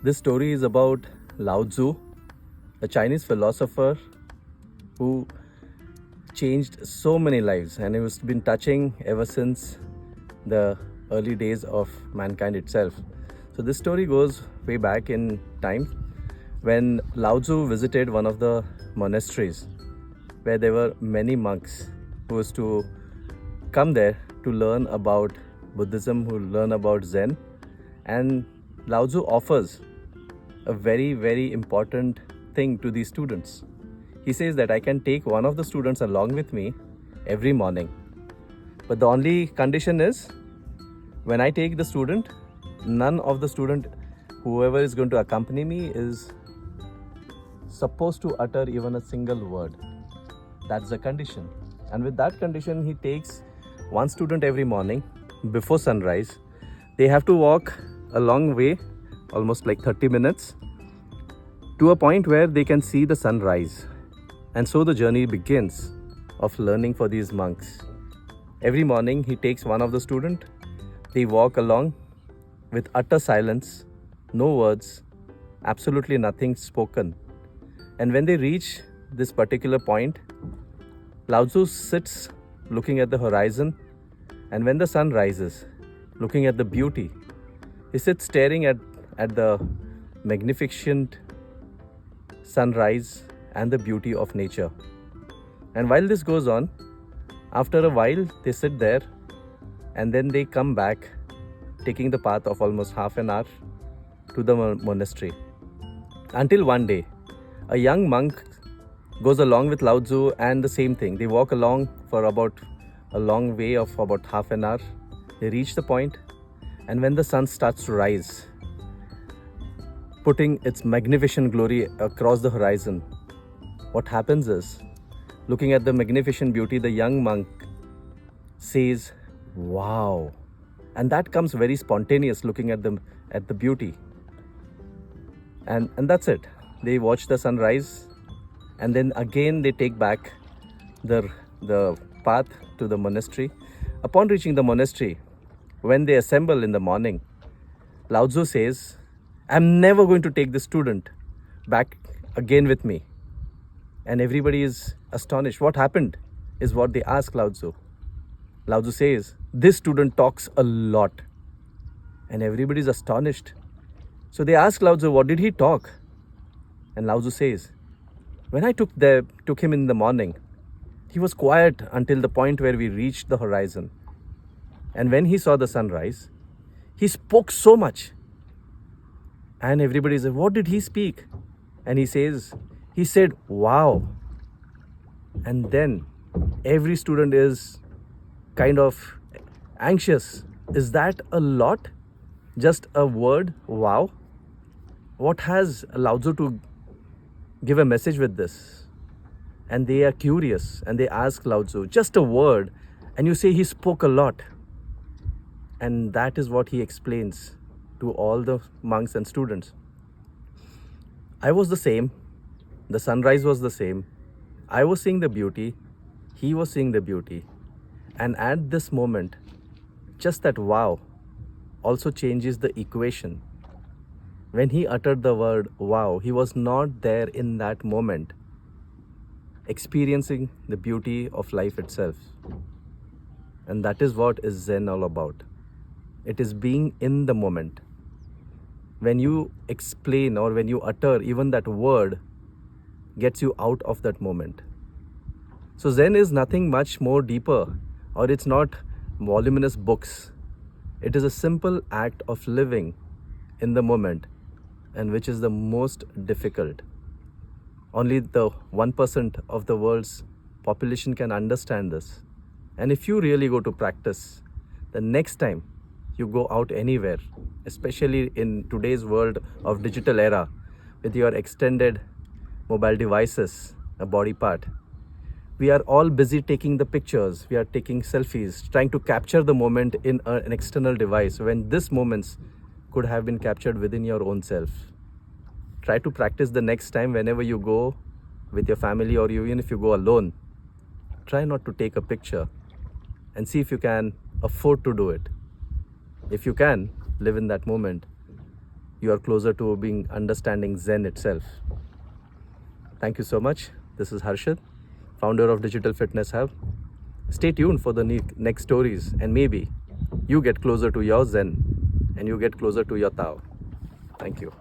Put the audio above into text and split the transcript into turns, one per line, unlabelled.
This story is about Lao Tzu, a Chinese philosopher who changed so many lives, and it has been touching ever since the early days of mankind itself. So this story goes way back in time when Lao Tzu visited one of the monasteries where there were many monks who was to come there to learn about Buddhism, who learn about Zen. And Lao Tzu offers a very, very important thing to these students. He says that I can take one of the students along with me every morning. But the only condition is when I take the student, none of the student, whoever is going to accompany me, is supposed to utter even a single word. That's the condition. And with that condition, he takes one student every morning before sunrise. They have to walk a long way, almost like 30 minutes, to a point where they can see the sunrise. And so the journey begins of learning for these monks. Every morning he takes one of the student. They walk along with utter silence, no words, absolutely nothing spoken. And when they reach this particular point, Lao Tzu sits looking at the horizon, and when the sun rises, looking at the beauty, he sits staring at the magnificent sunrise and the beauty of nature. And while this goes on, after a while they sit there and then they come back, taking the path of almost half an hour to the monastery. Until one day, a young monk goes along with Lao Tzu, and the same thing. They walk along for about a long way of about half an hour. They reach the point, and when the sun starts to rise, putting its magnificent glory across the horizon, what happens is, looking at the magnificent beauty, the young monk says, "Wow." And that comes very spontaneous, looking at the beauty. And that's it. They watch the sunrise, and then again they take back the path to the monastery. Upon reaching the monastery, when they assemble in the morning, Lao Tzu says, "I'm never going to take this student back again with me." And everybody is astonished. What happened is what they ask Lao Tzu. Lao Tzu says, "This student talks a lot." And everybody is astonished. So they ask Lao Tzu, "What did he talk?" And Lao Tzu says, "When I took him in the morning, he was quiet until the point where we reached the horizon. And when he saw the sunrise, he spoke so much." And everybody says, "What did he speak?" And he said, "Wow." And then every student is kind of anxious. Is that a lot? Just a word, wow? What has Lao Tzu to give a message with this? And they are curious and they ask Lao Tzu, just a word, and you say he spoke a lot. And that is what he explains to all the monks and students. I was the same. The sunrise was the same. I was seeing the beauty. He was seeing the beauty. And at this moment, just that wow also changes the equation. When he uttered the word wow, he was not there in that moment, experiencing the beauty of life itself. And that is what is Zen all about. It is being in the moment. When you explain or when you utter even that word, gets you out of that moment. So Zen is nothing much more deeper, or it's not voluminous books. It is a simple act of living in the moment, and which is the most difficult. Only the 1% of the world's population can understand this. And if you really go to practice, the next time you go out anywhere, especially in today's world of digital era, with your extended mobile devices, a body part, we are all busy taking the pictures, we are taking selfies, trying to capture the moment in an external device, when this moments could have been captured within your own self. Try to practice the next time whenever you go with your family, or even if you go alone. Try not to take a picture and see if you can afford to do it. If you can, live in that moment. you are closer to being understanding Zen itself. Thank you so much. This is Harshad, founder of Digital Fitness Hub. Stay tuned for the next stories, and maybe you get closer to your Zen and you get closer to your Tao. Thank you.